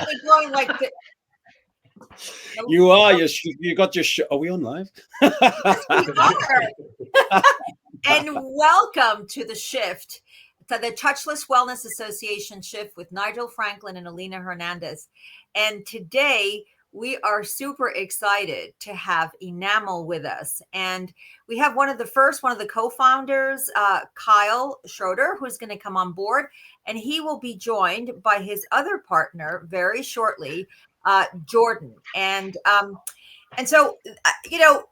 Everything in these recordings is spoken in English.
definitely going like the, You are. You got your. Are we on live? yes, we are. And welcome to the shift, to the Touchless Wellness Association shift with Nigel Franklin and Alina Hernandez. And today we are super excited to have ENML with us. And we have one of the co-founders, Kyle Schroeder, who's going to come on board. And he will be joined by his other partner very shortly, Jordan. And so,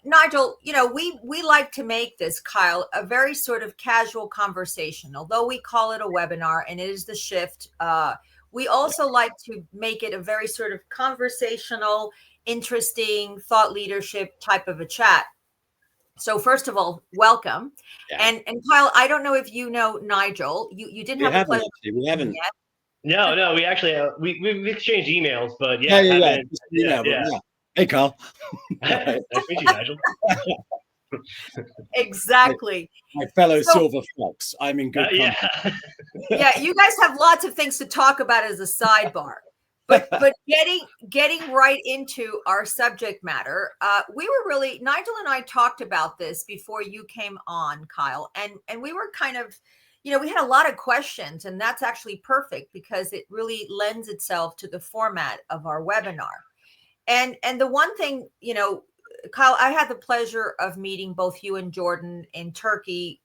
Nigel, we like to make this, Kyle, a very sort of casual conversation. Although we call it a webinar and it is the shift, we also like to make it a very sort of conversational, interesting, thought leadership type of a chat. So first of all, welcome. Yeah. And Kyle, I don't know if you know Nigel. You didn't have a pleasure. We haven't. Yet. No, we actually we've exchanged emails, but yeah. Hey, Carl. Nice to meet you, Nigel. Exactly. My fellow silver fox. I'm in good company. Yeah, you guys have lots of things to talk about as a sidebar. But getting right into our subject matter, Nigel and I talked about this before you came on, Kyle, and we were kind of, we had a lot of questions, and that's actually perfect because it really lends itself to the format of our webinar. And the one thing, Kyle, I had the pleasure of meeting both you and Jordan in Turkey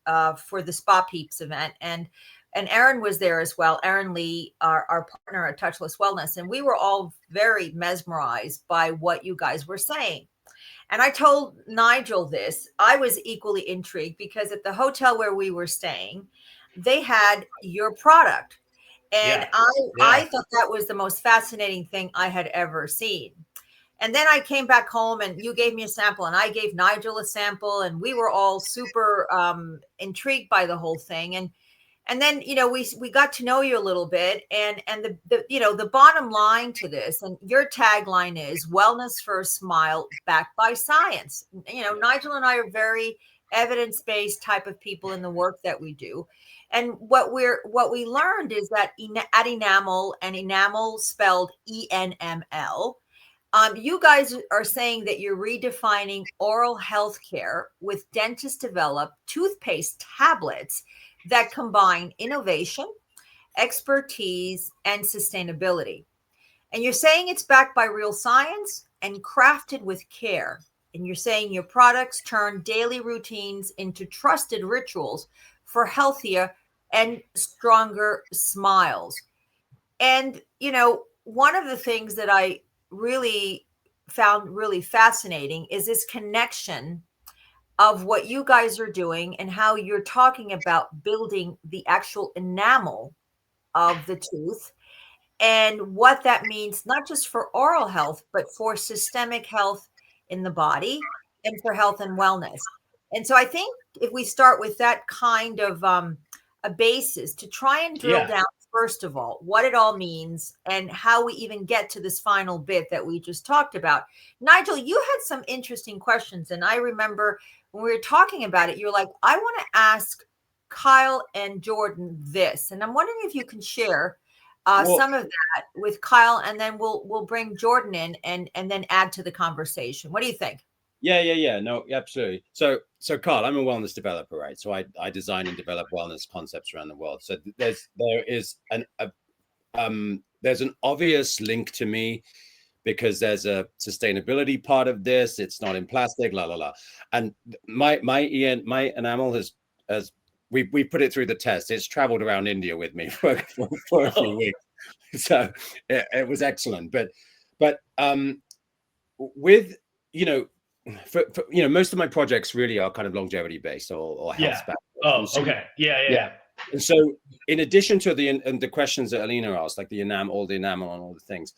for the Spa Peeps event, and Aaron was there as well. Aaron Lee, our partner at Touchless Wellness, and we were all very mesmerized by what you guys were saying. And I told Nigel this. I was equally intrigued because at the hotel where we were staying, they had your product, and I thought that was the most fascinating thing I had ever seen. And then I came back home and you gave me a sample and I gave Nigel a sample, and we were all super intrigued by the whole thing. And then, we got to know you a little bit, and the bottom line to this, and your tagline is wellness for a smile backed by science. Nigel and I are very evidence-based type of people in the work that we do. And what we learned is that at ENML, and ENML spelled ENML, you guys are saying that you're redefining oral health care with dentist developed toothpaste tablets that combine innovation, expertise, and sustainability. And you're saying it's backed by real science and crafted with care. And you're saying your products turn daily routines into trusted rituals for healthier and stronger smiles. And, one of the things that I really found really fascinating is this connection of what you guys are doing and how you're talking about building the actual enamel of the tooth and what that means, not just for oral health, but for systemic health in the body and for health and wellness. And so I think if we start with that kind of a basis to try and drill down, first of all, what it all means and how we even get to this final bit that we just talked about. Nigel, you had some interesting questions. And I remember when we were talking about it, you're like, I want to ask Kyle and Jordan this. And I'm wondering if you can share some of that with Kyle, and then we'll bring Jordan in and then add to the conversation. What do you think? Yeah. No, absolutely. So Carl, I'm a wellness developer, right? So I design and develop wellness concepts around the world. So there is there's an obvious link to me because there's a sustainability part of this. It's not in plastic, And my enamel has we put it through the test. It's traveled around India with me for a few weeks. So it was excellent. But with for most of my projects really are kind of longevity based or health backed. Okay. Yeah. And so in addition to the questions that Alina asked, like the enamel and all the things,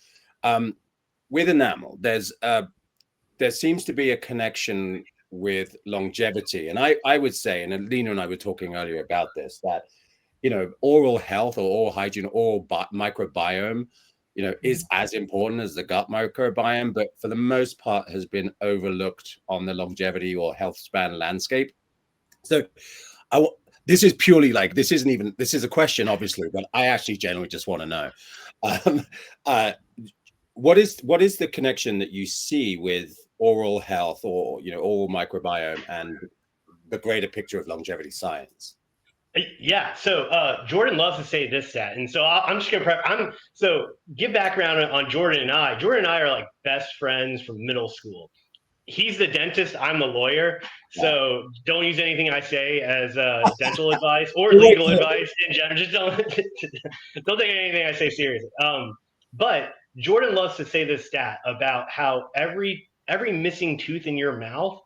with enamel, there seems to be a connection with longevity. And I would say, and Alina and I were talking earlier about this, that oral health or oral hygiene, oral microbiome, is as important as the gut microbiome, but for the most part has been overlooked on the longevity or health span landscape. So this is purely this is a question, obviously, but I actually generally just want to know, what is the connection that you see with oral health, or oral microbiome, and the greater picture of longevity science? Yeah. So Jordan loves to say this stat, and so I'm just gonna give background on Jordan and I. Jordan and I are like best friends from middle school. He's the dentist, I'm the lawyer, so don't use anything I say as dental advice or legal advice in general. Just don't take anything I say seriously. But Jordan loves to say this stat about how every missing tooth in your mouth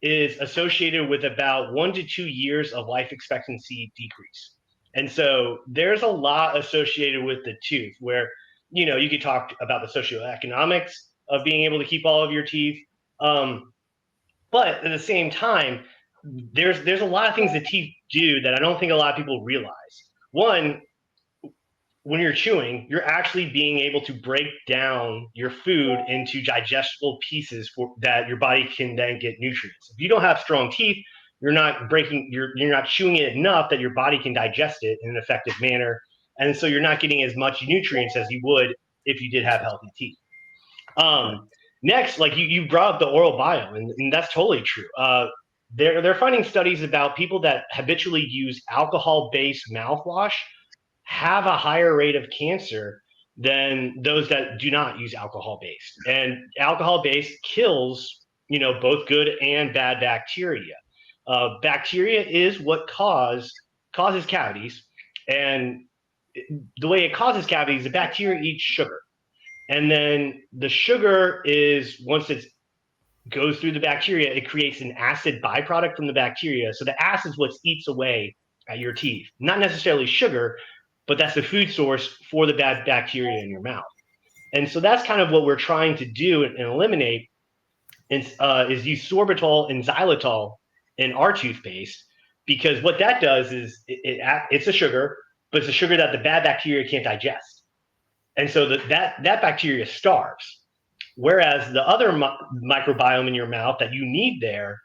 is associated with about 1 to 2 years of life expectancy decrease. And so there's a lot associated with the tooth, where you could talk about the socioeconomics of being able to keep all of your teeth. But at the same time, there's a lot of things that teeth do that I don't think a lot of people realize. One, when you're chewing, you're actually being able to break down your food into digestible pieces that your body can then get nutrients. If you don't have strong teeth, you're not chewing it enough that your body can digest it in an effective manner, and so you're not getting as much nutrients as you would if you did have healthy teeth. Next, like you brought up the oral biome, and that's totally true. They're finding studies about people that habitually use alcohol-based mouthwash have a higher rate of cancer than those that do not use alcohol-based. And alcohol-based kills, both good and bad bacteria. Bacteria is what causes cavities, and the way it causes cavities, the bacteria eats sugar. And then the sugar is, once it goes through the bacteria, it creates an acid byproduct from the bacteria. So the acid is what eats away at your teeth. Not necessarily sugar, but that's the food source for the bad bacteria in your mouth. And so that's kind of what we're trying to do and eliminate is use sorbitol and xylitol in our toothpaste, because what that does is it's a sugar, but it's a sugar that the bad bacteria can't digest. And so that bacteria starves. Whereas the other microbiome in your mouth that you need there,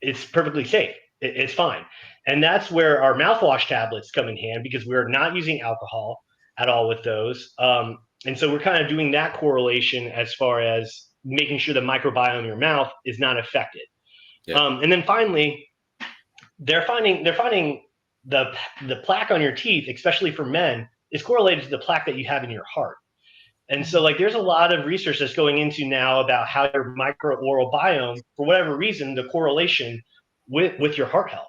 it's perfectly safe. It's fine. And that's where our mouthwash tablets come in hand, because we're not using alcohol at all with those. And so we're kind of doing that correlation as far as making sure the microbiome in your mouth is not affected. Yeah. And then finally, they're finding the plaque on your teeth, especially for men, is correlated to the plaque that you have in your heart. And so like there's a lot of research that's going into now about how your micro-oral biome, for whatever reason, the correlation with your heart health.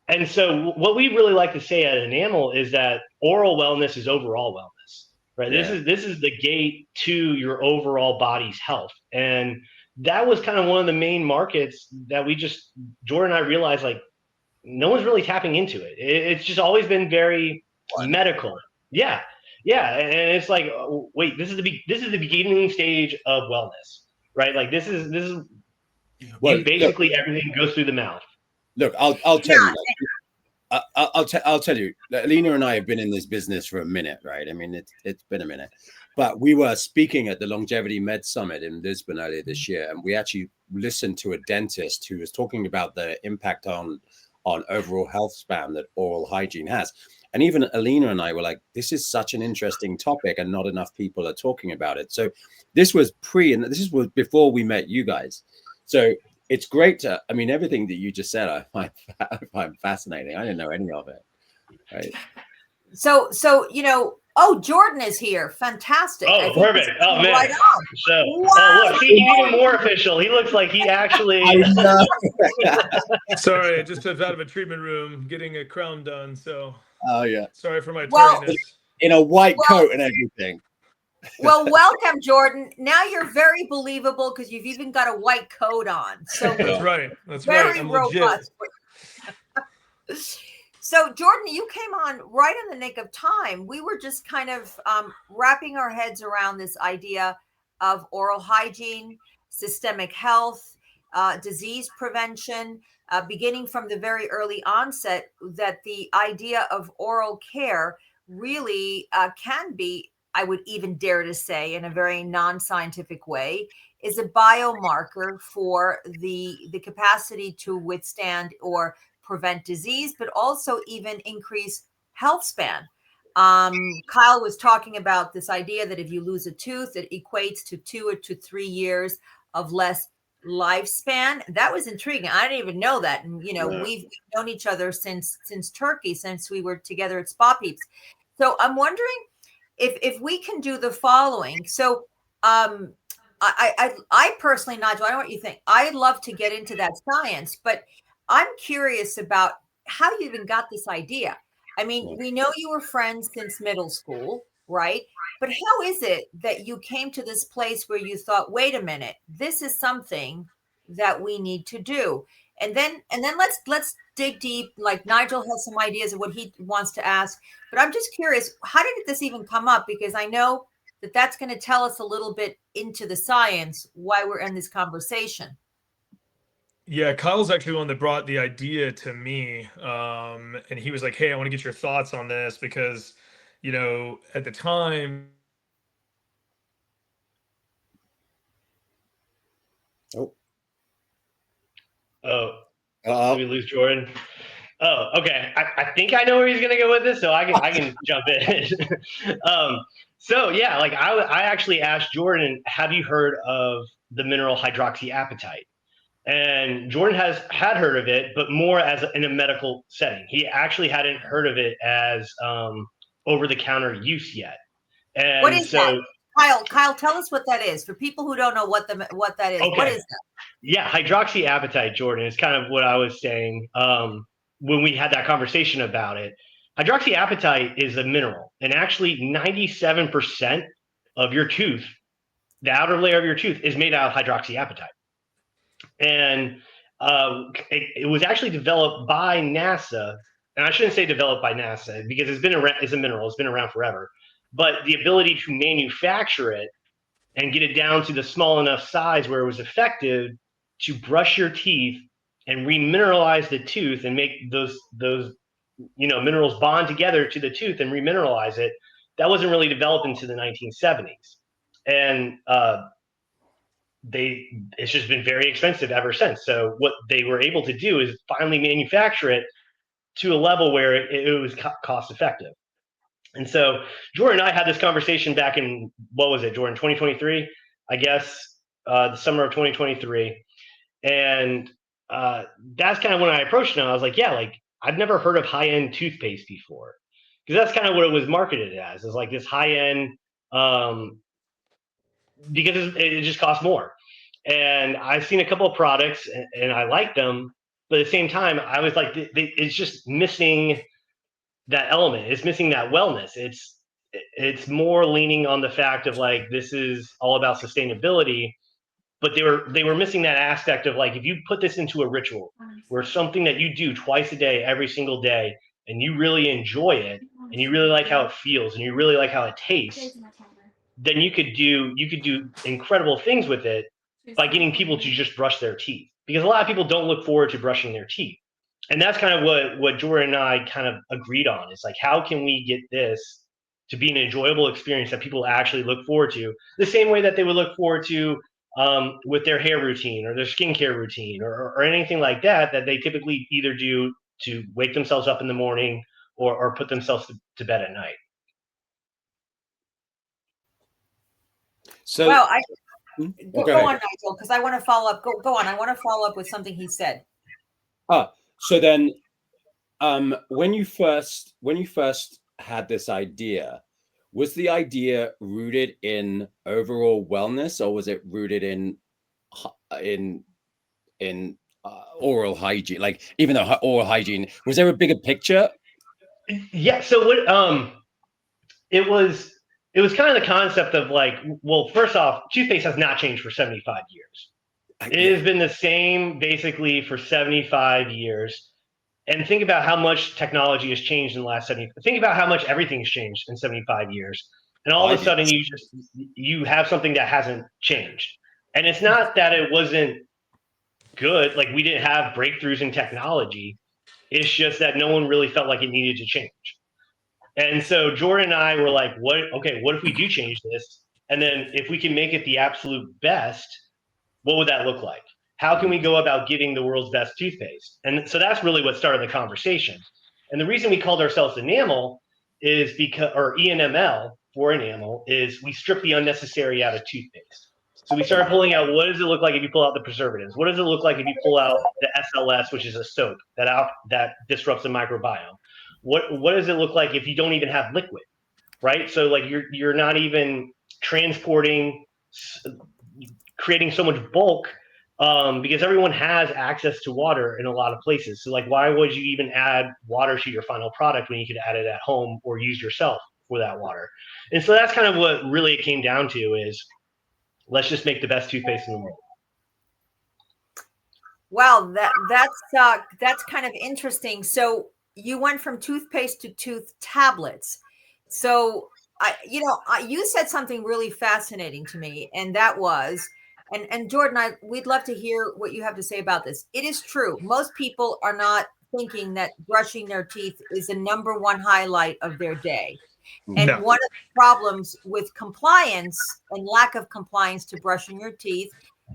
And so what we really like to say at ENML is that oral wellness is overall wellness, right? Yeah. This is the gate to your overall body's health. And that was kind of one of the main markets that Jordan and I realized, like, no one's really tapping into it. It's just always been very medical. Yeah. Yeah. And it's like, wait, this is the beginning stage of wellness, right? Like this is basically everything goes through the mouth. Look, I'll tell you. Like, I'll tell you. Alina and I have been in this business for a minute, right? I mean, it's been a minute, but we were speaking at the Longevity Med Summit in Lisbon earlier this year, and we actually listened to a dentist who was talking about the impact on overall health span that oral hygiene has. And even Alina and I were like, this is such an interesting topic, and not enough people are talking about it. So this was before we met you guys. So it's great to, I mean, everything that you just said, I find fascinating. I didn't know any of it. Right. So, Jordan is here. Fantastic. Oh, perfect. Oh, man. Right on. So, wow. Look, he's even more official. He looks like he actually. Sorry, I just got out of a treatment room getting a crown done. So. Oh, yeah. Sorry for my tardiness. In a white coat and everything. Well, welcome, Jordan. Now you're very believable because you've even got a white coat on. So that's right. That's very right. I'm robust. So, Jordan, you came on right in the nick of time. We were just kind of wrapping our heads around this idea of oral hygiene, systemic health, disease prevention, beginning from the very early onset, that the idea of oral care really can be, I would even dare to say, in a very non-scientific way, is a biomarker for the capacity to withstand or prevent disease, but also even increase health span. Kyle was talking about this idea that if you lose a tooth, it equates to 2 or to 3 years of less lifespan. That was intriguing. I didn't even know that. And we've known each other since Turkey, since we were together at Spa Peeps. So I'm wondering if we can do the following. So I personally, Nigel, I don't know what you think. I'd love to get into that science, but I'm curious about how you even got this idea. I mean, we know you were friends since middle school, right? But how is it that you came to this place where you thought, wait a minute, this is something that we need to do? And then let's dig deep. Like Nigel has some ideas of what he wants to ask, but I'm just curious, how did this even come up? Because I know that that's going to tell us a little bit into the science why we're in this conversation. Yeah, Kyle's actually the one that brought the idea to me. And he was like, hey, I want to get your thoughts on this because, at the time. Did we lose Jordan? Oh, okay. I think I know where he's gonna go with this, so I can jump in. So yeah, like I actually asked Jordan, have you heard of the mineral hydroxyapatite? And Jordan had heard of it, but more as in a medical setting. He actually hadn't heard of it as over-the-counter use yet. And what is that? Kyle, tell us what that is for people who don't know what that is. Okay. What is that? Yeah, hydroxyapatite, Jordan, is kind of what I was saying when we had that conversation about it. Hydroxyapatite is a mineral, and actually 97% of your tooth, the outer layer of your tooth, is made out of hydroxyapatite. And it was actually developed by NASA, and I shouldn't say developed by NASA because it's a mineral, it's been around forever. But the ability to manufacture it and get it down to the small enough size where it was effective to brush your teeth and remineralize the tooth and make those minerals bond together to the tooth and remineralize it, that wasn't really developed into the 1970s. And it's just been very expensive ever since. So what they were able to do is finally manufacture it to a level where it was cost effective. And so Jordan and I had this conversation back in, what was it, Jordan, 2023, I guess, the summer of 2023. And that's kind of when I approached him. I was like, yeah, like I've never heard of high-end toothpaste before. Because that's kind of what it was marketed as. It's like this high-end, because it just costs more. And I've seen a couple of products and I like them. But at the same time, I was like, it's just missing that element. It's missing that wellness. It's more leaning on the fact of like, this is all about sustainability, but they were missing that aspect of like, if you put this into a ritual where something that you do twice a day, every single day, and you really enjoy it and you really like how it feels and you really like how it tastes, then you could do incredible things with it by getting people to just brush their teeth, because a lot of people don't look forward to brushing their teeth. And that's kind of what Jordan and I kind of agreed on. It's like, how can we get this to be an enjoyable experience that people actually look forward to, the same way that they would look forward to with their hair routine or their skincare routine or anything like that they typically either do to wake themselves up in the morning or put themselves to bed at night. So, well, go on, Nigel, because I want to follow up. Go on. I want to follow up with something he said. So then, when you first had this idea, was the idea rooted in overall wellness, or was it rooted in oral hygiene? Like, even though oral hygiene, was there a bigger picture? Yeah. So what? It was kind of the concept of like, well, first off, toothpaste has not changed for 75 years. It has been the same basically for 75 years. And think about how much technology has changed in the last 70. Think about how much everything's changed in 75 years. And all of a sudden you have something that hasn't changed. And it's not that it wasn't good. Like, we didn't have breakthroughs in technology. It's just that no one really felt like it needed to change. And so Jordan and I were like, what if we do change this? And then if we can make it the absolute best, what would that look like? How can we go about getting the world's best toothpaste? And so that's really what started the conversation. And the reason we called ourselves ENML is because, or ENML for enamel, is we strip the unnecessary out of toothpaste. So we started pulling out, what does it look like if you pull out the preservatives? What does it look like if you pull out the SLS, which is a soap that disrupts the microbiome? What does it look like if you don't even have liquid, right? So like you're not even transporting, creating so much bulk, because everyone has access to water in a lot of places. So like, why would you even add water to your final product when you could add it at home or use yourself for that water? And so that's kind of what really it came down to, is let's just make the best toothpaste in the world. Well, that's kind of interesting. So you went from toothpaste to tooth tablets. So you said something really fascinating to me, and that was, and Jordan, we'd love to hear what you have to say about this. It is true. Most people are not thinking that brushing their teeth is the number one highlight of their day. And No. one of the problems with compliance and lack of compliance to brushing your teeth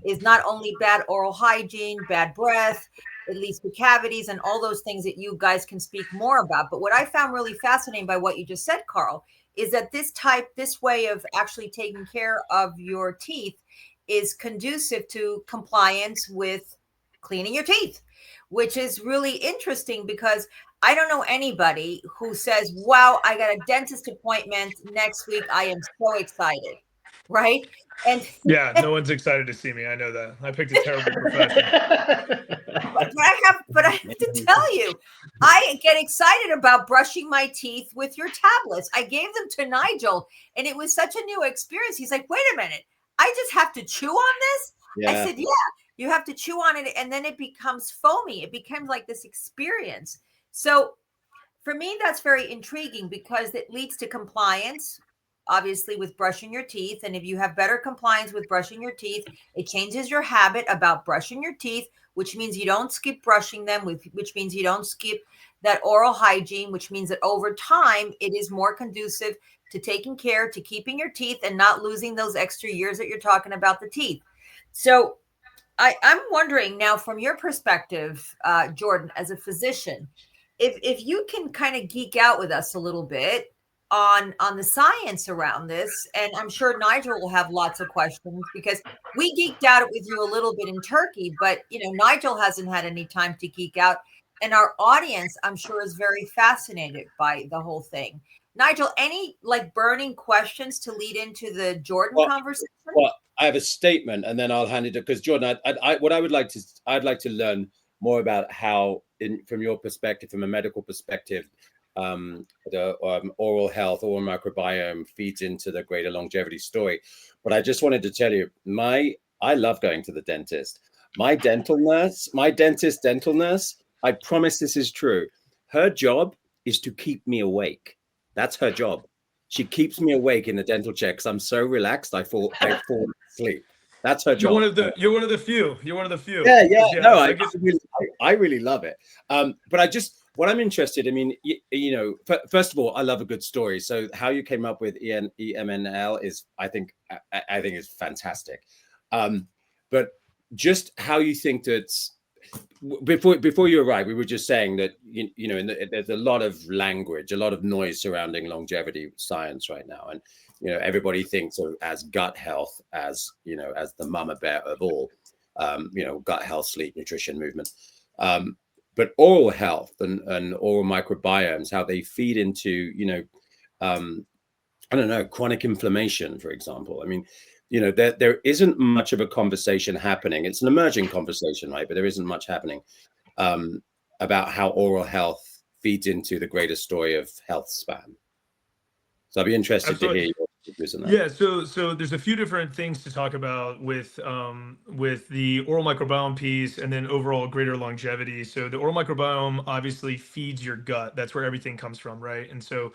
is not only bad oral hygiene, bad breath, it leads to cavities and all those things that you guys can speak more about. But what I found really fascinating by what you just said, Carl, is that this way of actually taking care of your teeth is conducive to compliance with cleaning your teeth, which is really interesting because I don't know anybody who says, wow, I got a dentist appointment next week. I am so excited. Right. And Yeah, no one's excited to see me. I know that. I picked a terrible profession. but I have to tell you, I get excited about brushing my teeth with your tablets. I gave them to Nigel, and it was such a new experience. He's like, wait a minute, I just have to chew on this? Yeah. I said, yeah, you have to chew on it, and then it becomes foamy. It becomes like this experience. So for me, that's very intriguing because it leads to compliance, obviously, with brushing your teeth. And if you have better compliance with brushing your teeth, it changes your habit about brushing your teeth, which means you don't skip brushing them, which means you don't skip that oral hygiene, which means that over time, it is more conducive to taking care, to keeping your teeth and not losing those extra years that you're talking about the teeth. So I'm wondering now, from your perspective, Jordan, as a physician, if you can kind of geek out with us a little bit on the science around this, and I'm sure Nigel will have lots of questions because we geeked out with you a little bit in Turkey, but Nigel hasn't had any time to geek out, and our audience, I'm sure, is very fascinated by the whole thing. Nigel, any like burning questions to lead into the Jordan conversation? Well, I have a statement, and then I'll hand it to, because Jordan, I'd like to learn more about how, from your perspective, from a medical perspective, the oral health, oral microbiome feeds into the greater longevity story. But I just wanted to tell you, I love going to the dentist. My dentist dental nurse, I promise this is true. Her job is to keep me awake. That's her job. She keeps me awake in the dental chair because I'm so relaxed, I fall asleep. That's her job. You're one of the few. You're one of the few. Yeah. No, I I really love it. But what I'm interested, I mean, first of all, I love a good story. So how you came up with ENML is, I think is fantastic. But just how you think that, before you arrived, we were just saying that there's a lot of language, a lot of noise surrounding longevity science right now, and everybody thinks of as gut health as as the mama bear of all, gut health, sleep, nutrition, movement, but oral health and oral microbiomes, how they feed into I don't know, chronic inflammation, for example. I mean, there isn't much of a conversation happening. It's an emerging conversation, right? But there isn't much happening about how oral health feeds into the greater story of health span. So I'd be interested to hear your views on that. Yeah, so there's a few different things to talk about with the oral microbiome piece and then overall greater longevity. So the oral microbiome obviously feeds your gut. That's where everything comes from, right? And so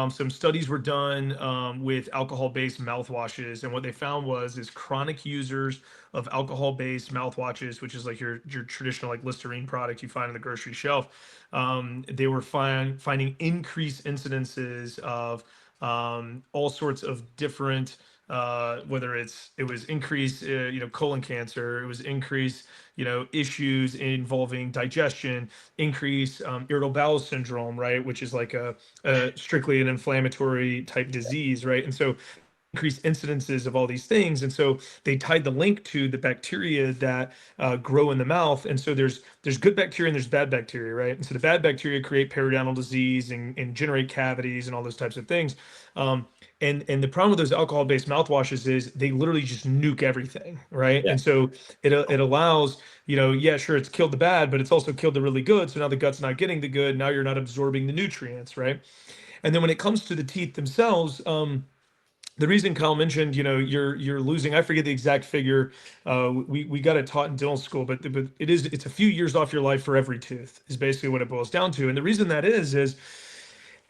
some studies were done with alcohol-based mouthwashes, and what they found is chronic users of alcohol-based mouthwashes, which is like your traditional like Listerine product you find on the grocery shelf, they were finding increased incidences of all sorts of different whether it was increased, colon cancer, it was increased, issues involving digestion, increase irritable bowel syndrome, right, which is like a strictly an inflammatory type disease, right, and so increased incidences of all these things. And so they tied the link to the bacteria that grow in the mouth. And so there's good bacteria and there's bad bacteria, right? And so the bad bacteria create periodontal disease and generate cavities and all those types of things. And the problem with those alcohol-based mouthwashes is they literally just nuke everything, right? Yeah. And so it allows, yeah, sure, it's killed the bad, but it's also killed the really good. So now the gut's not getting the good. Now you're not absorbing the nutrients, right? And then when it comes to the teeth themselves, the reason Kyle mentioned, you're losing, I forget the exact figure. We got it taught in dental school, but it's a few years off your life for every tooth is basically what it boils down to. And the reason that is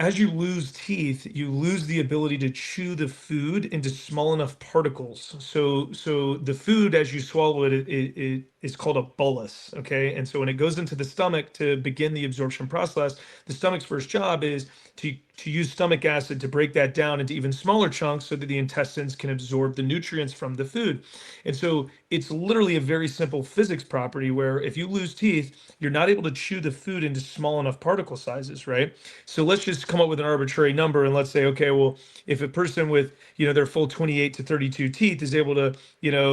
as you lose teeth, you lose the ability to chew the food into small enough particles. So the food, as you swallow it, it is called a bolus, okay? And so when it goes into the stomach to begin the absorption process, the stomach's first job is to use stomach acid to break that down into even smaller chunks so that the intestines can absorb the nutrients from the food. And so it's literally a very simple physics property where if you lose teeth, you're not able to chew the food into small enough particle sizes, right? So let's just come up with an arbitrary number and let's say, okay, well, if a person with, their full 28 to 32 teeth is able to,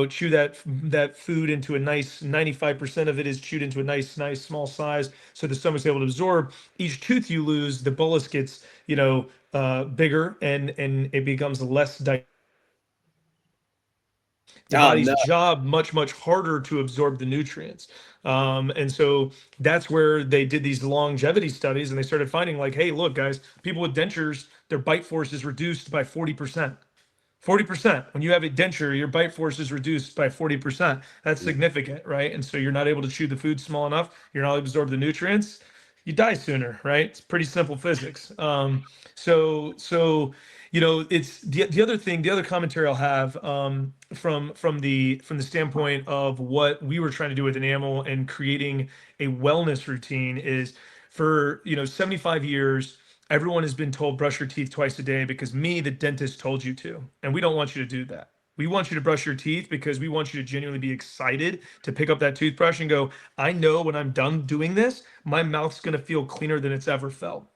chew that food into a nice 95% of it is chewed into a nice small size, so the stomach's able to absorb. Each tooth you lose, the bolus gets, bigger and it becomes less the body's job much harder to absorb the nutrients. And so that's where they did these longevity studies and they started finding like, hey, look, guys, people with dentures, their bite force is reduced by 40%. 40%. When you have a denture, your bite force is reduced by 40%. That's significant, right? And so you're not able to chew the food small enough. You're not able to absorb the nutrients. You die sooner, right? It's pretty simple physics. So it's the other thing. The other commentary I'll have from the standpoint of what we were trying to do with enamel and creating a wellness routine is for 75 years. Everyone has been told brush your teeth twice a day because me, the dentist, told you to. And we don't want you to do that. We want you to brush your teeth because we want you to genuinely be excited to pick up that toothbrush and go, I know when I'm done doing this, my mouth's going to feel cleaner than it's ever felt.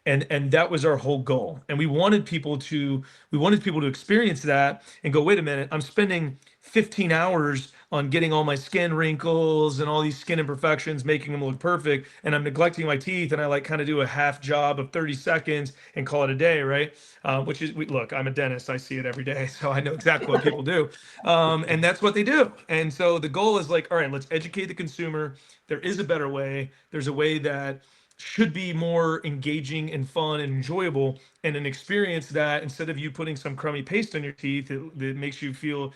And that was our whole goal. And we wanted people to experience that and go, wait a minute, I'm spending 15 hours on getting all my skin wrinkles and all these skin imperfections, making them look perfect. And I'm neglecting my teeth. And I like kind of do a half job of 30 seconds and call it a day. Right. Look, I'm a dentist. I see it every day. So I know exactly what people do. And that's what they do. And so the goal is like, all right, let's educate the consumer. There is a better way. There's a way that should be more engaging and fun and enjoyable, and an experience that instead of you putting some crummy paste on your teeth, it makes you feel,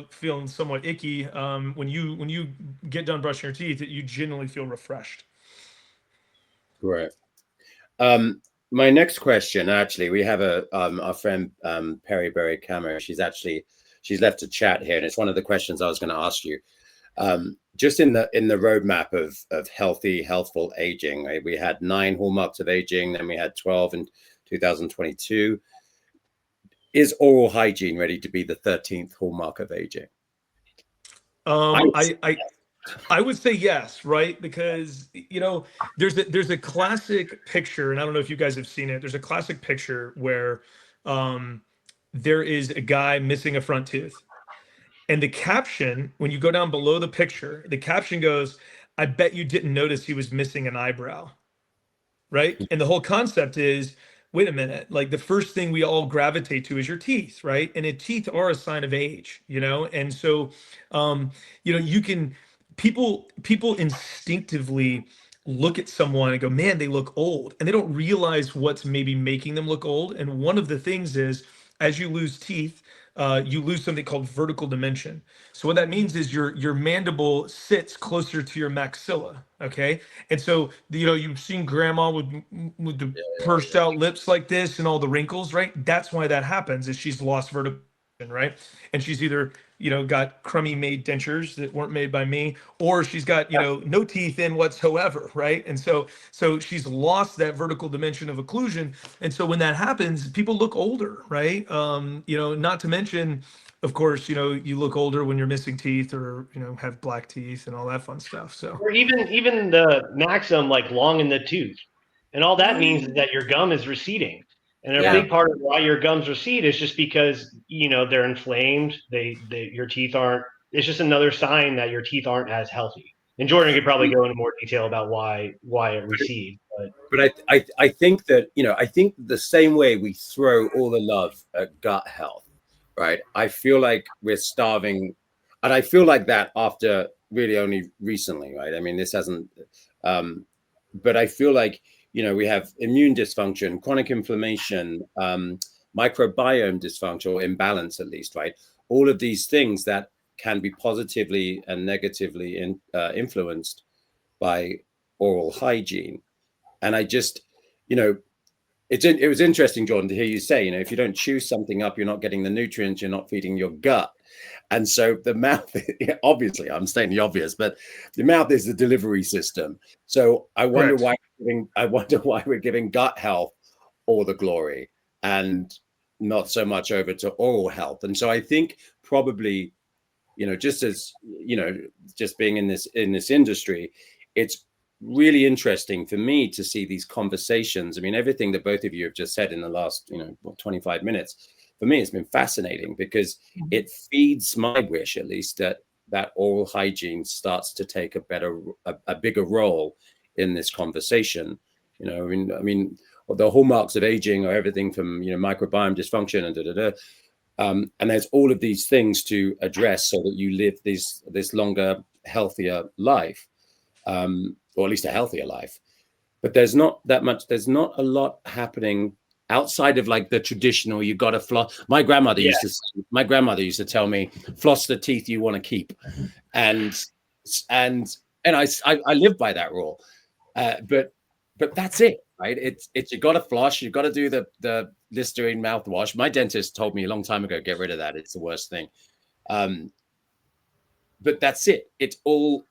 feeling somewhat icky. When you get done brushing your teeth, you genuinely feel refreshed. Right. My next question, actually, we have our friend Perry Berry Camera. She's left a chat here, and it's one of the questions I was going to ask you. Just in the roadmap of healthful aging, right? We had 9 hallmarks of aging, then we had 12 in 2022. Is oral hygiene ready to be the 13th hallmark of aging? I would say yes, right? Because there's a classic picture, and I don't know if you guys have seen it. There's a classic picture where there is a guy missing a front tooth. And the caption, when you go down below the picture, the caption goes, I bet you didn't notice he was missing an eyebrow, right? And the whole concept is, wait a minute, like the first thing we all gravitate to is your teeth, right? And teeth are a sign of age, And so, people instinctively look at someone and go, man, they look old. And they don't realize what's maybe making them look old. And one of the things is, as you lose teeth, you lose something called vertical dimension. So what that means is your mandible sits closer to your maxilla. Okay, and so you've seen grandma with the pursed out lips like this and all the wrinkles, right? That's why that happens. Is she's lost vertical right? And she's either, got crummy made dentures that weren't made by me, or she's got, no teeth in whatsoever, right? And so she's lost that vertical dimension of occlusion. And so when that happens, people look older, right? Not to mention, of course, you look older when you're missing teeth or, have black teeth and all that fun stuff. So, or even the maxim, like long in the tooth. And all that means is that your gum is receding. And a big part of why your gums recede is just because, they're inflamed. Your teeth aren't, it's just another sign that your teeth aren't as healthy. And Jordan could probably go into more detail about why it recedes. But I think that, I think the same way we throw all the love at gut health, right? I feel like we're starving. And I feel like that after really only recently, right? I mean, this hasn't, but I feel like, we have immune dysfunction, chronic inflammation, microbiome dysfunction or imbalance, at least, right? All of these things that can be positively and negatively influenced by oral hygiene. And I just, it was interesting, Jordan, to hear you say, if you don't chew something up, you're not getting the nutrients, you're not feeding your gut. And so the mouth, obviously, I'm stating the obvious, but the mouth is the delivery system. So I wonder why we're giving gut health all the glory and not so much over to oral health. And so I think probably, just as, just being in this industry, it's really interesting for me to see these conversations. I mean, everything that both of you have just said in the last, 25 minutes, for me, it's been fascinating because it feeds my wish, at least, that oral hygiene starts to take a bigger role in this conversation. I mean, the hallmarks of aging are everything from, microbiome dysfunction and and there's all of these things to address so that you live this longer, healthier life. Or at least a healthier life. But there's not a lot happening outside of like the traditional, you got to floss. My grandmother used to tell me, floss the teeth you want to keep. And I live by that rule. But that's it, right? It's you got to floss, you got to do the Listerine mouthwash. My dentist told me a long time ago, get rid of that. It's the worst thing. But that's it. It's all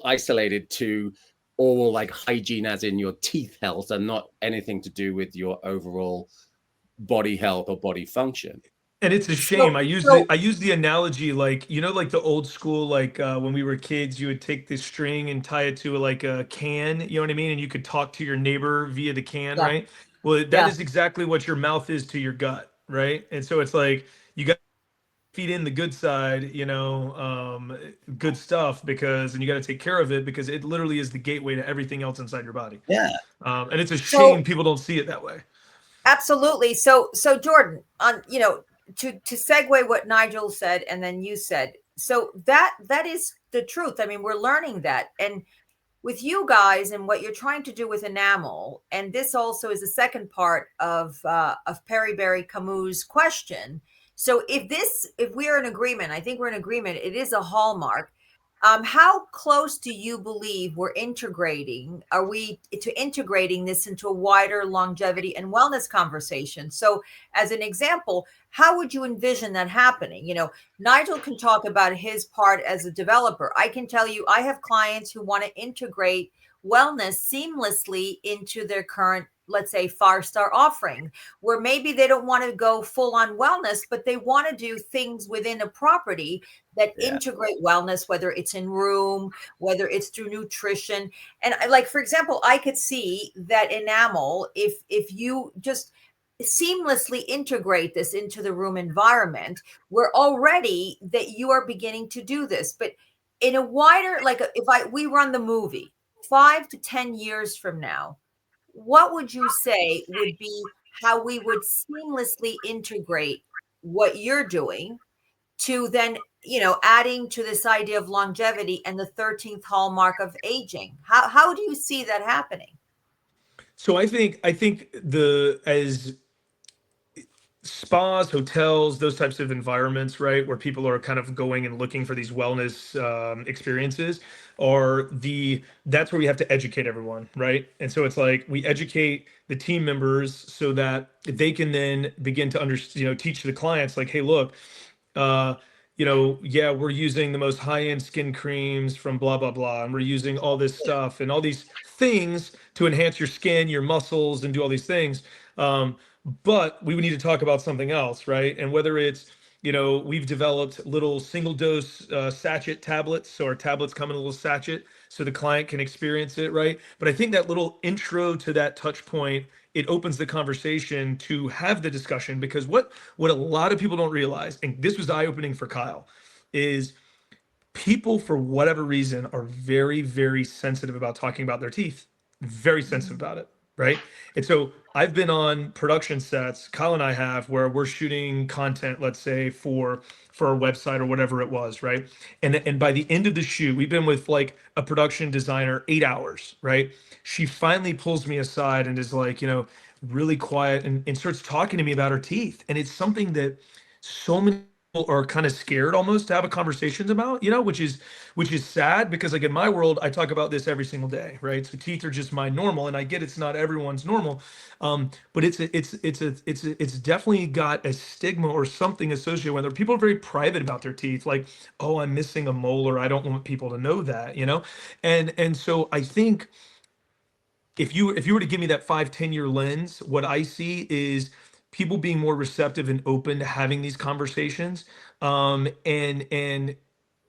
isolated to oral like hygiene, as in your teeth health, and not anything to do with your overall body health or body function. And it's a shame. I use the analogy, like, like the old school, like when we were kids, you would take this string and tie it to like a can, you know what I mean? And you could talk to your neighbor via the can, right? Well, that is exactly what your mouth is to your gut, right? And so it's like, you got feed in the good side, good stuff, and you got to take care of it because it literally is the gateway to everything else inside your body. Yeah. And it's a shame people don't see it that way. Absolutely. So Jordan, on, to segue what Nigel said and then you said, so that is the truth. I mean, we're learning that. And with you guys and what you're trying to do with enamel, and this also is the second part of Perry Barry Camus' question. So if we are in agreement, I think we're in agreement, it is a hallmark. How close do you believe are we integrating this into a wider longevity and wellness conversation? So as an example, how would you envision that happening? Nigel can talk about his part as a developer. I can tell you, I have clients who want to integrate wellness seamlessly into their current, let's say, 5-star offering, where maybe they don't want to go full on wellness, but they want to do things within a property that integrate wellness, whether it's in room, whether it's through nutrition. And like, for example, I could see that enamel, if you just seamlessly integrate this into the room environment, where already that you are beginning to do this, but in a wider, like we run the movie 5 to 10 years from now, what would you say would be how we would seamlessly integrate what you're doing to then, adding to this idea of longevity and the 13th hallmark of aging? How do you see that happening? So I think as spas, hotels, those types of environments, right, where people are kind of going and looking for these wellness experiences, that's where we have to educate everyone, right? And so it's like we educate the team members so that they can then begin to understand, teach the clients, like, hey, look, you know, yeah, we're using the most high-end skin creams from blah, blah, blah. And we're using all this stuff and all these things to enhance your skin, your muscles, and do all these things. But we would need to talk about something else, right? And whether it's, you know, we've developed little single dose sachet tablets. So our tablets come in a little sachet so the client can experience it, right? But I think that little intro to that touch point, it opens the conversation to have the discussion, because what a lot of people don't realize, and this was eye-opening for Kyle, is people for whatever reason are very, very sensitive about talking about their teeth. Very sensitive about it, right? And so I've been on production sets, Kyle and I have, where we're shooting content, let's say for our website or whatever it was, right? And by the end of the shoot, we've been with like a production designer 8 hours, right? She finally pulls me aside and is like, you know, really quiet, and starts talking to me about her teeth. And it's something that so many people are kind of scared almost to have a conversation about, you know, which is sad, because like in my world, I talk about this every single day, right? So teeth are just my normal, and I get it's not everyone's normal, but it's definitely got a stigma or something associated with it. People are very private about their teeth, like, oh, I'm missing a molar, I don't want people to know that, you know. And so I think if you were to give me that 5-10 year lens, what I see is people being more receptive and open to having these conversations, and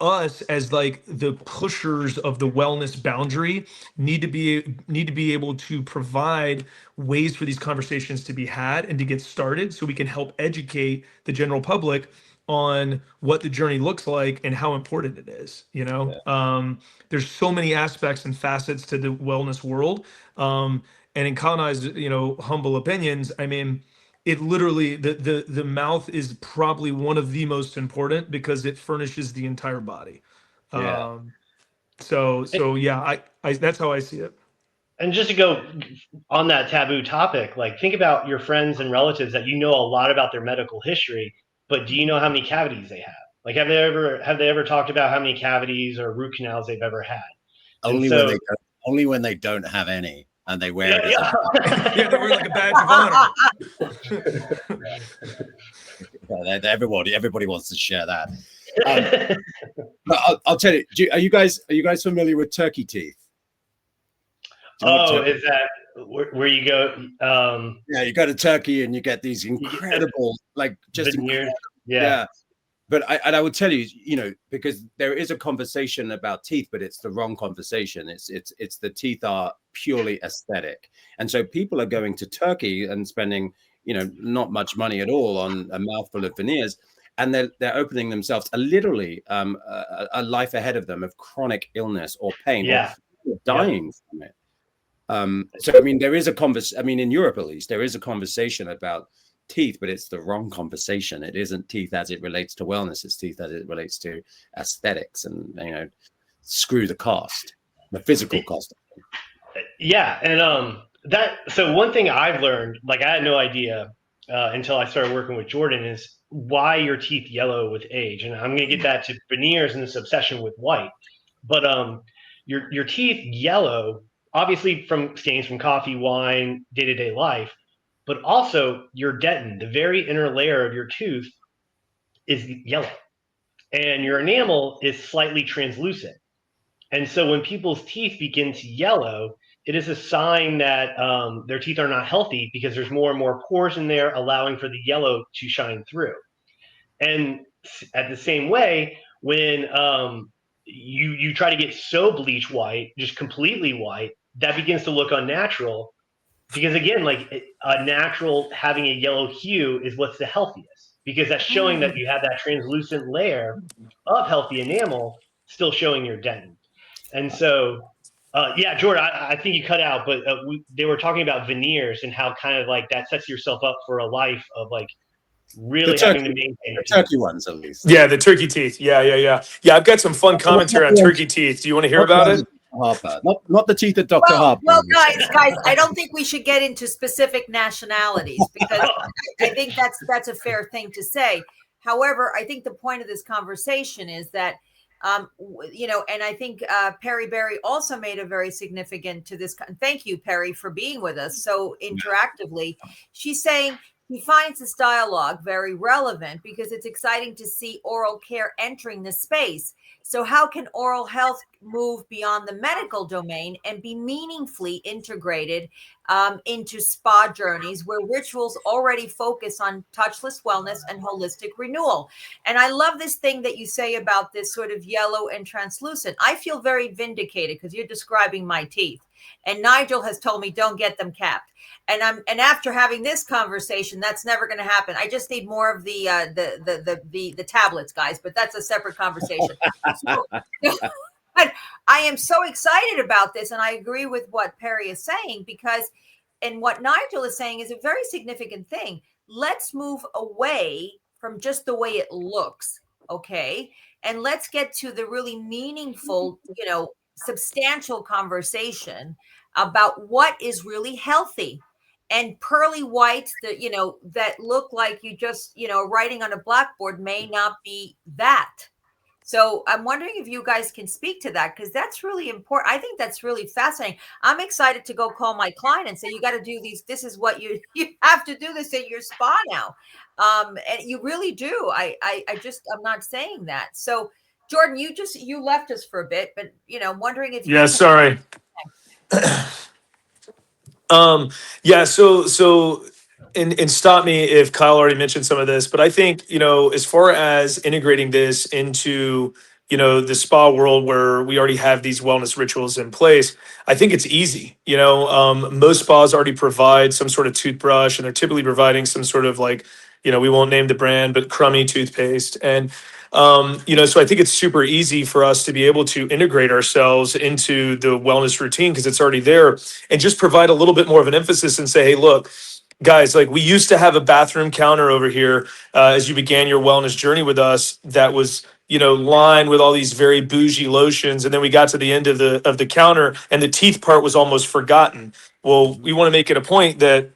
us as like the pushers of the wellness boundary need to be able to provide ways for these conversations to be had and to get started, so we can help educate the general public on what the journey looks like and how important it is, you know. There's so many aspects and facets to the wellness world, and in colonized, you know, humble opinions, I mean, it literally, the mouth is probably one of the most important, because it furnishes the entire body. Yeah. So yeah, I that's how I see it. And just to go on that taboo topic, like think about your friends and relatives that you know a lot about their medical history, but do you know how many cavities they have? Like, have they ever talked about how many cavities or root canals they've ever had? Only when only when they don't have any, and they wear it as yeah, they wear like a badge of honor. Everybody wants to share that. But I'll tell you. Are you guys familiar with turkey teeth? Is that where you go? Yeah, you go to Turkey and you get these incredible, like just veneers. Yeah. But I would tell you, you know, because there is a conversation about teeth, but it's the wrong conversation. It's the teeth are purely aesthetic, and so people are going to Turkey and spending, you know, not much money at all on a mouthful of veneers, and they're opening themselves literally a life ahead of them of chronic illness or pain, or dying from it. So I mean, there is I mean, in Europe at least, there is a conversation about teeth, but it's the wrong conversation. It isn't teeth as it relates to wellness. It's teeth as it relates to aesthetics, and, you know, screw the cost, the physical cost. Yeah, and so one thing I've learned, like I had no idea until I started working with Jordan, is why your teeth yellow with age. And I'm going to get that to veneers and this obsession with white, but your teeth yellow obviously from stains from coffee, wine, day-to-day life, but also your dentin, the very inner layer of your tooth, is yellow, and your enamel is slightly translucent. And so when people's teeth begin to yellow, it is a sign that their teeth are not healthy, because there's more and more pores in there, allowing for the yellow to shine through. And at the same way, when you try to get so bleach white, just completely white, that begins to look unnatural. Because again, like a natural having a yellow hue is what's the healthiest, because that's showing that you have that translucent layer of healthy enamel still showing your dentin. And so, yeah, Jordan, I think you cut out, but they were talking about veneers and how kind of like that sets yourself up for a life of like really having to maintain the turkey ones at least. Yeah, the turkey teeth. Yeah. I've got some fun commentary on turkey teeth. Do you want to hear about it? Harper, not the teeth of Dr. Harper. Well, guys, I don't think we should get into specific nationalities, because I think that's a fair thing to say. However, I think the point of this conversation is that, you know, and I think Perry Berry also made a very significant to this. Thank you, Perry, for being with us so interactively. She's saying he finds this dialogue very relevant because it's exciting to see oral care entering the space. So, how can oral health move beyond the medical domain and be meaningfully integrated into spa journeys where rituals already focus on touchless wellness and holistic renewal? And I love this thing that you say about this sort of yellow and translucent. I feel very vindicated because you're describing my teeth. And Nigel has told me don't get them capped. And after having this conversation, that's never going to happen. I just need more of the tablets, guys. But that's a separate conversation. So, but I am so excited about this, and I agree with what Perry is saying because, and what Nigel is saying is a very significant thing. Let's move away from just the way it looks, okay, and let's get to the really meaningful, substantial conversation about what is really healthy. And pearly whites that look like you just writing on a blackboard may not be that. So I'm wondering if you guys can speak to that because that's really important. I think that's really fascinating. I'm excited to go call my client and say, you got to do these. This is what you have to do this at your spa now. And you really do. I'm not saying that. So Jordan, you left us for a bit, but wondering if Yeah, sorry. Yeah, so and stop me if Kyle already mentioned some of this, but I think, as far as integrating this into, the spa world where we already have these wellness rituals in place, I think it's easy. Most spas already provide some sort of toothbrush, and they're typically providing some sort of like, we won't name the brand, but crummy toothpaste. And so I think it's super easy for us to be able to integrate ourselves into the wellness routine because it's already there, and just provide a little bit more of an emphasis and say, hey, look, guys, like we used to have a bathroom counter over here as you began your wellness journey with us that was, lined with all these very bougie lotions. And then we got to the end of the counter and the teeth part was almost forgotten. Well, we want to make it a point that,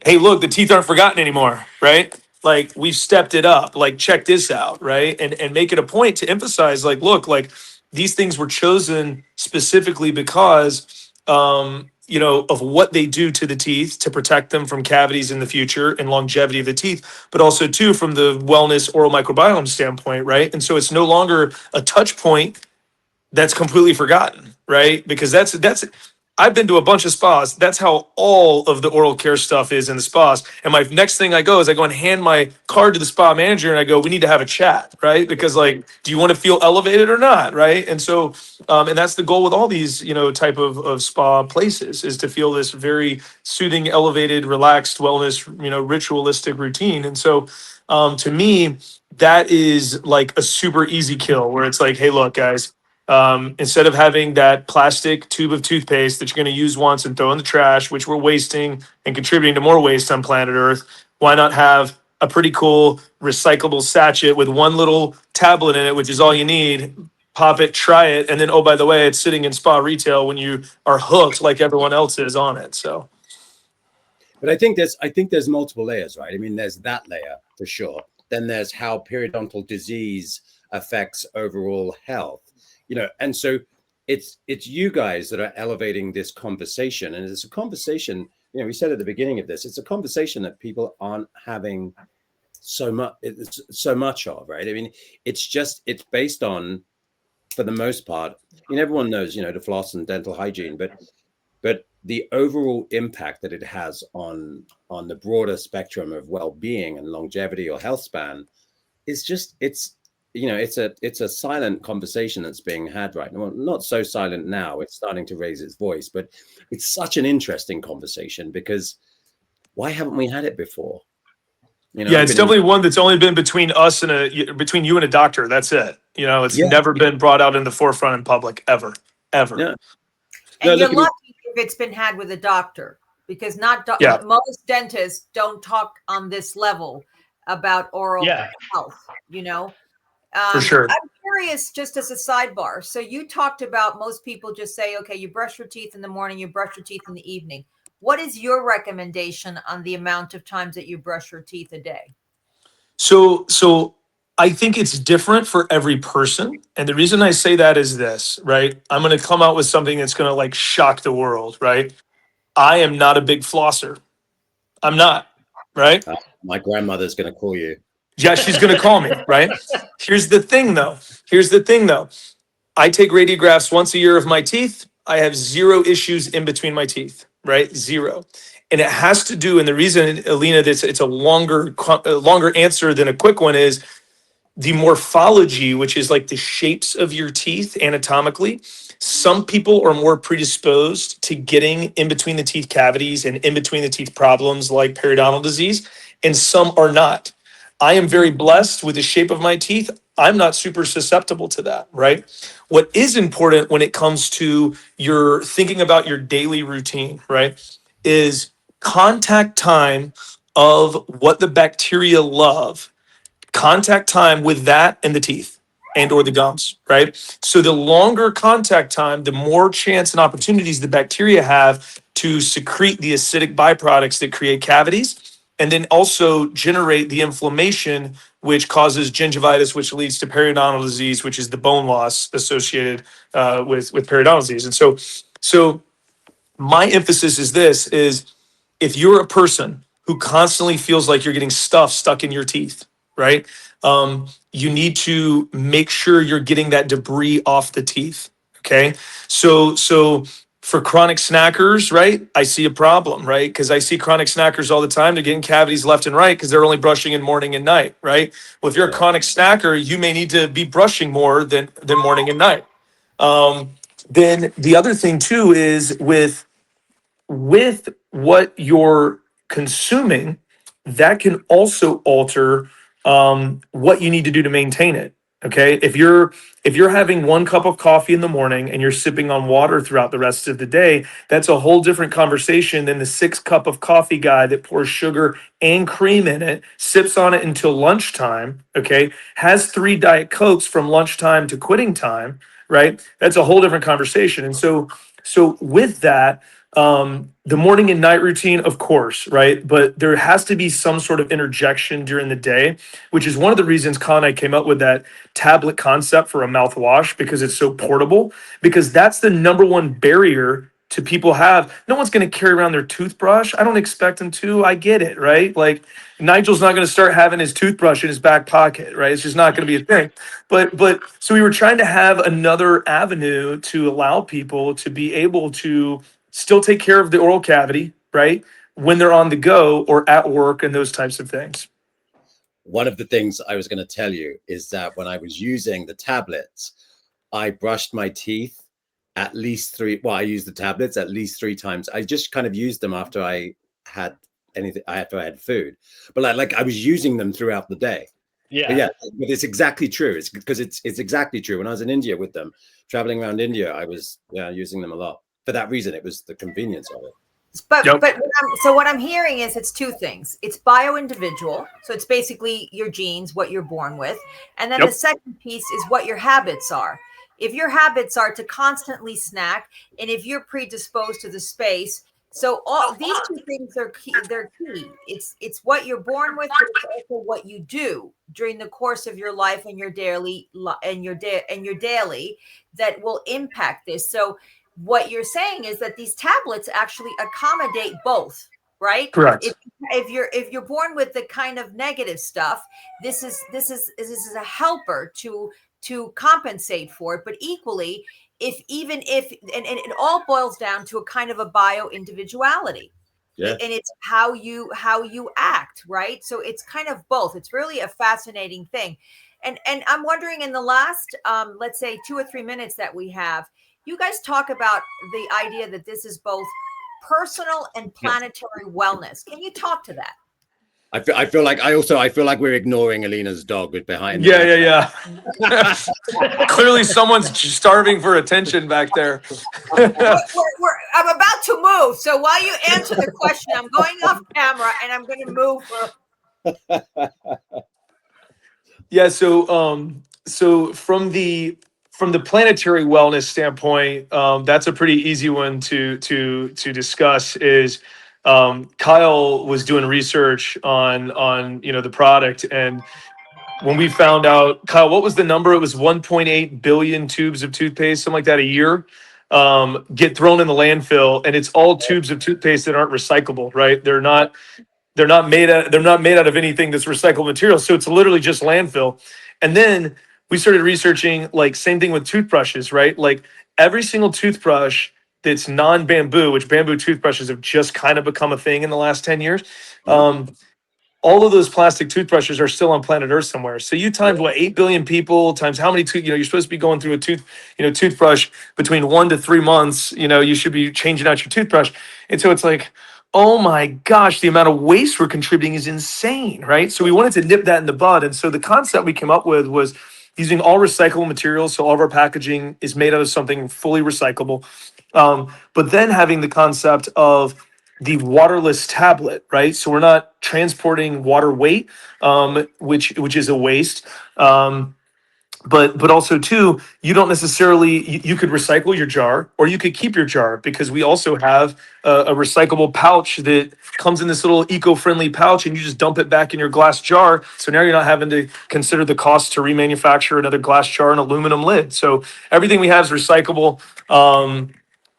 hey, look, the teeth aren't forgotten anymore, right? Like we've stepped it up, like check this out, right? And make it a point to emphasize, like, look, like these things were chosen specifically because of what they do to the teeth to protect them from cavities in the future and longevity of the teeth, but also too from the wellness oral microbiome standpoint, right? And so it's no longer a touch point that's completely forgotten, right? Because that's I've been to a bunch of spas. That's how all of the oral care stuff is in the spas. And my next thing I go is I go and hand my card to the spa manager and I go, we need to have a chat, right? Because like, do you want to feel elevated or not, right? And so, and that's the goal with all these, type of spa places is to feel this very soothing, elevated, relaxed wellness, ritualistic routine. And so, to me, that is like a super easy kill where it's like, hey, look, guys. Instead of having that plastic tube of toothpaste that you're going to use once and throw in the trash, which we're wasting and contributing to more waste on planet Earth, why not have a pretty cool recyclable sachet with one little tablet in it, which is all you need? Pop it, try it, and then, oh, by the way, it's sitting in spa retail when you are hooked like everyone else is on it. So, but I think there's multiple layers, right? I mean, there's that layer for sure. Then there's how periodontal disease affects overall health. And so it's you guys that are elevating this conversation. And it's a conversation, we said at the beginning of this, it's a conversation that people aren't having so much of, right? I mean, it's based on, for the most part, everyone knows, to floss and dental hygiene, but the overall impact that it has on the broader spectrum of well-being and longevity or health span is just, it's a silent conversation that's being had right now. Well, not so silent now. It's starting to raise its voice, but it's such an interesting conversation because why haven't we had it before? Yeah, it's definitely one that's only been between us and between you and a doctor. That's it. It's never been brought out in the forefront in public ever. Yeah. And you're lucky if it's been had with a doctor because most dentists don't talk on this level about oral health, For sure. I'm curious, just as a sidebar. So you talked about most people just say, okay, you brush your teeth in the morning, you brush your teeth in the evening. What is your recommendation on the amount of times that you brush your teeth a day? So I think it's different for every person. And the reason I say that is this, right? I'm going to come out with something that's going to like shock the world, right? I am not a big flosser. I'm not, right? My grandmother's going to call you. Yeah, she's going to call me, right? Here's the thing, though. I take radiographs once a year of my teeth. I have zero issues in between my teeth, right? Zero. And it has to do, and the reason, Alina, that it's a longer answer than a quick one is the morphology, which is like the shapes of your teeth anatomically. Some people are more predisposed to getting in between the teeth cavities and in between the teeth problems like periodontal disease, and some are not. I am very blessed with the shape of my teeth. I'm not super susceptible to that, right? What is important when it comes to your thinking about your daily routine, right, is contact time of what the bacteria love, contact time with that and the teeth and or the gums, right? So the longer contact time, the more chance and opportunities the bacteria have to secrete the acidic byproducts that create cavities and then also generate the inflammation which causes gingivitis, which leads to periodontal disease, which is the bone loss associated with periodontal disease. And so my emphasis is this: is if you're a person who constantly feels like you're getting stuff stuck in your teeth, right? You need to make sure you're getting that debris off the teeth. Okay. So for chronic snackers, right? I see a problem, right? Because I see chronic snackers all the time. They're getting cavities left and right because they're only brushing in morning and night, right? Well, if you're a chronic snacker, you may need to be brushing more than morning and night. Then the other thing too is with what you're consuming, that can also alter what you need to do to maintain it. Okay, if you're having 1 cup of coffee in the morning and you're sipping on water throughout the rest of the day, that's a whole different conversation than the 6 cup of coffee guy that pours sugar and cream in it, sips on it until lunchtime. Okay, has 3 Diet Cokes from lunchtime to quitting time. Right, that's a whole different conversation. And so with that, the morning and night routine, of course, right? But there has to be some sort of interjection during the day, which is one of the reasons Colin and I came up with that tablet concept for a mouthwash, because it's so portable, because that's the number one barrier to people have. No one's going to carry around their toothbrush. I don't expect them to. I get it, right? Like Nigel's not going to start having his toothbrush in his back pocket, right? It's just not going to be a thing. But so we were trying to have another avenue to allow people to be able to still take care of the oral cavity, right? When they're on the go or at work and those types of things. One of the things I was going to tell you is that when I was using the tablets, I brushed my teeth at least 3. Well, I used the tablets at least 3 times. I just kind of used them after I had anything, after I had food, but like I was using them throughout the day. Yeah. But it's exactly true. It's because it's exactly true. When I was in India with them, traveling around India, I was using them a lot. For that reason, it was the convenience of it. But what I'm hearing is it's 2 things. It's bio-individual. So it's basically your genes, what you're born with. And then the second piece is what your habits are. If your habits are to constantly snack, and if you're predisposed to the space, so all these 2 things are key. They're key. It's what you're born with, but it's also what you do during the course of your life and your daily that will impact this. So what you're saying is that these tablets actually accommodate both, right? Correct. If you're born with the kind of negative stuff, this is a helper to compensate for it. But equally, if it all boils down to a kind of a bio individuality. Yeah. And it's how you act, right? So it's kind of both. It's really a fascinating thing. And I'm wondering, in the last let's say 2 or 3 minutes that we have, you guys talk about the idea that this is both personal and planetary wellness. Can you talk to that? I feel like we're ignoring Alina's dog behind. Yeah. Clearly, someone's starving for attention back there. I'm about to move, so while you answer the question, I'm going off camera and I'm going to move. Yeah. So from the planetary wellness standpoint, that's a pretty easy one to discuss. Is Kyle was doing research on the product, and when we found out, Kyle, what was the number? It was 1.8 billion tubes of toothpaste, something like that, a year get thrown in the landfill, and it's all tubes of toothpaste that aren't recyclable, right? They're not They're not made out of anything that's recycled material. So it's literally just landfill. And then we started researching, like, same thing with toothbrushes, right? Like every single toothbrush that's non-bamboo, which bamboo toothbrushes have just kind of become a thing in the last 10 years. All of those plastic toothbrushes are still on planet Earth somewhere. So you times what, 8 billion people times how many you're supposed to be going through a toothbrush between 1 to 3 months, you should be changing out your toothbrush. And so it's like, oh my gosh, the amount of waste we're contributing is insane, right? So we wanted to nip that in the bud. And so the concept we came up with was using all recyclable materials. So all of our packaging is made out of something fully recyclable. But then having the concept of the waterless tablet, right? So we're not transporting water weight, which is a waste. But also too, you don't necessarily you could recycle your jar or you could keep your jar, because we also have a recyclable pouch that comes in this little eco-friendly pouch, and you just dump it back in your glass jar. So now you're not having to consider the cost to remanufacture another glass jar and aluminum lid. So everything we have is recyclable.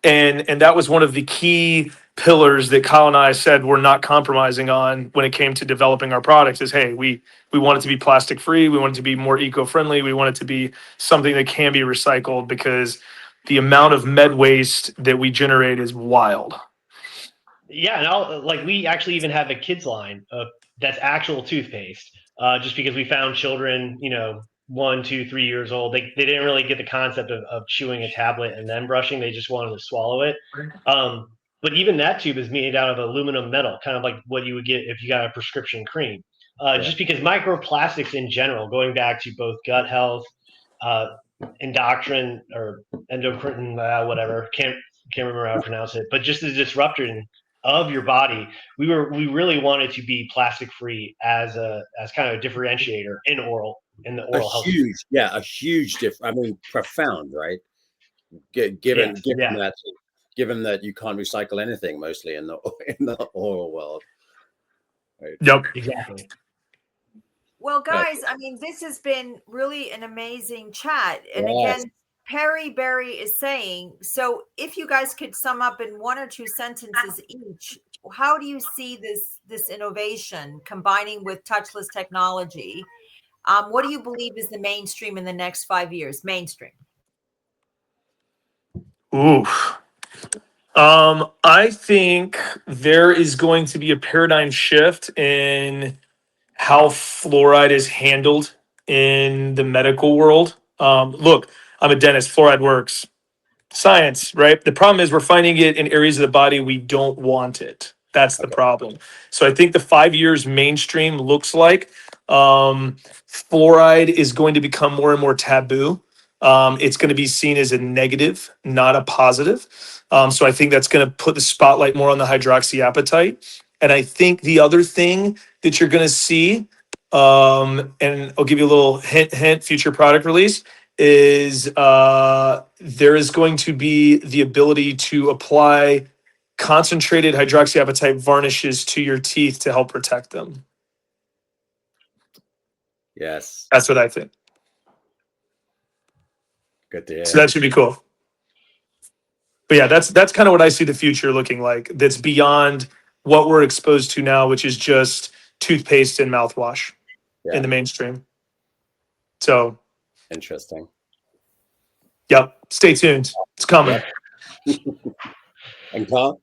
And that was one of the key pillars that Kyle and I said we're not compromising on when it came to developing our products is, hey, we want it to be plastic free. We want it to be more eco-friendly. We want it to be something that can be recycled, because the amount of med waste that we generate is wild. Yeah, and we actually even have a kids line that's actual toothpaste, just because we found children, 1, 2, 3 years old. They didn't really get the concept of chewing a tablet and then brushing. They just wanted to swallow it. But even that tube is made out of aluminum metal, kind of like what you would get if you got a prescription cream. Just because microplastics in general, going back to both gut health, endocrine or endocrine, whatever, can't remember how to pronounce it, but just the disruption of your body, we really wanted to be plastic free as kind of a differentiator in the oral health. A huge difference. I mean, profound, right? Given that you can't recycle anything mostly in the oral world. Right? Yep. Exactly. Well, guys, I mean, this has been really an amazing chat. And again, Perry Berry is saying, so if you guys could sum up in 1 or 2 sentences each, how do you see this innovation combining with touchless technology? What do you believe is the mainstream in the next 5 years? Mainstream. Ooh. I think there is going to be a paradigm shift in how fluoride is handled in the medical world. Look, I'm a dentist. Fluoride works. Science, right? The problem is we're finding it in areas of the body we don't want it. That's the problem. So I think the 5 years mainstream looks like fluoride is going to become more and more taboo. It's going to be seen as a negative, not a positive. So I think that's going to put the spotlight more on the hydroxyapatite. And I think the other thing that you're going to see, and I'll give you a little hint, future product release, is there is going to be the ability to apply concentrated hydroxyapatite varnishes to your teeth to help protect them. Yes. That's what I think. Good to hear. So that should be cool. But yeah, that's kind of what I see the future looking like. That's beyond what we're exposed to now, which is just toothpaste and mouthwash in the mainstream. So interesting. Yep. Stay tuned. It's coming. And Carl?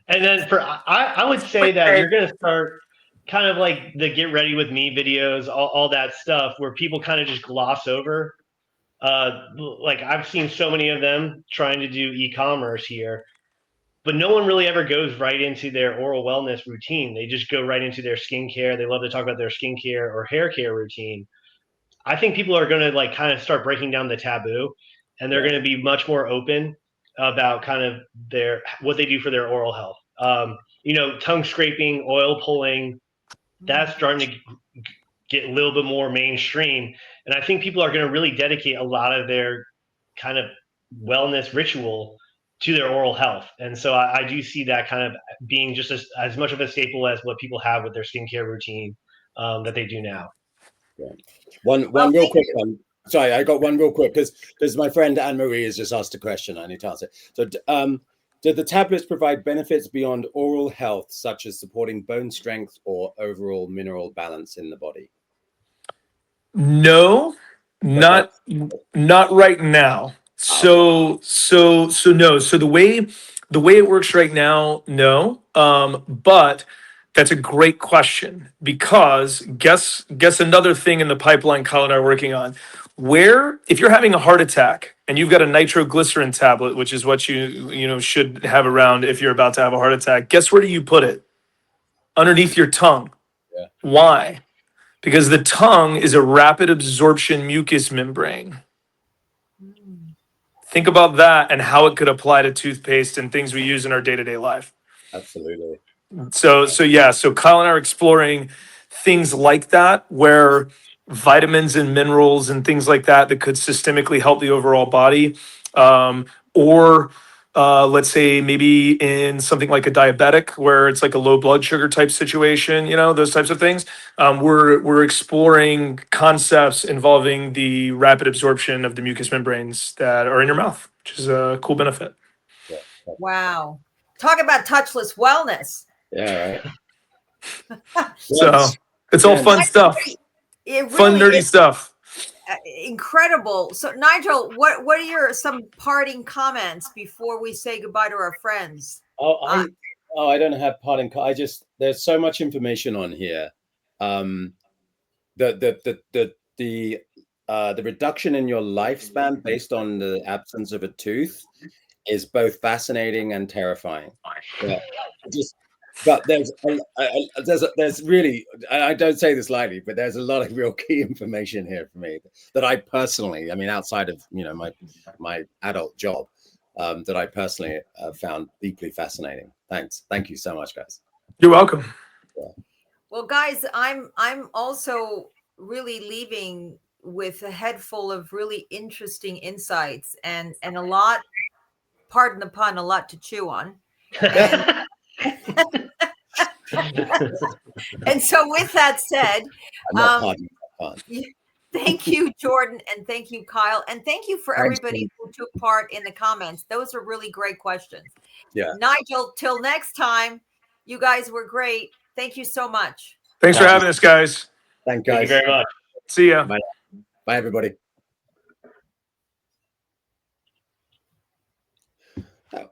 And then I would say that you're going to start kind of like the get ready with me videos, all that stuff where people kind of just gloss over. Like I've seen so many of them trying to do e-commerce here, but no one really ever goes right into their oral wellness routine. They just go right into their skincare. They love to talk about their skincare or hair care routine. I think people are going to like kind of start breaking down the taboo, and they're going to be much more open about kind of what they do for their oral health. Tongue scraping, oil pulling, that's starting to get a little bit more mainstream. And I think people are going to really dedicate a lot of their kind of wellness ritual to their oral health. And so I do see that kind of being just as much of a staple as what people have with their skincare routine that they do now. Yeah. One real quick one. Sorry, I got one real quick because my friend Anne Marie has just asked a question. I need to answer it. So, Do the tablets provide benefits beyond oral health, such as supporting bone strength or overall mineral balance in the body? No, not right now. So no. So the way it works right now, no. But that's a great question, because guess another thing in the pipeline Kyle and I are working on. Where, if you're having a heart attack and you've got a nitroglycerin tablet, which is what you should have around if you're about to have a heart attack, guess where do you put it? Underneath your tongue. Yeah. Why? Because the tongue is a rapid absorption mucus membrane. Think about that and how it could apply to toothpaste and things we use in our day-to-day life. Absolutely. So yeah, so Kyle and I are exploring things like that, where vitamins and minerals and things like that could systemically help the overall body, or let's say maybe in something like a diabetic, where it's like a low blood sugar type situation, those types of things. We're exploring concepts involving the rapid absorption of the mucous membranes that are in your mouth, which is a cool benefit. Yeah. Wow. Talk about touchless wellness. Yeah, right. So it's all fun stuff. It really Fun, nerdy stuff. Incredible. So Nigel, what are some parting comments before we say goodbye to our friends? I don't have parting. There's so much information on here. The reduction in your lifespan based on the absence of a tooth is both fascinating and terrifying. Yeah, but there's really, I don't say this lightly, but there's a lot of real key information here for me that I personally, outside of my adult job, that I personally found deeply fascinating. Thank you so much, guys. You're welcome. Yeah. Well, guys, I'm also really leaving with a head full of really interesting insights and a lot, pardon the pun, a lot to chew on. And so with that said, thank you, Jordan, and thank you, Kyle, and thank you for everybody who took part in the comments. Those are really great questions. Yeah. Nigel, till next time, you guys were great. Thank you so much. Thanks for having us, guys. Thank you very much. See ya. Bye, everybody.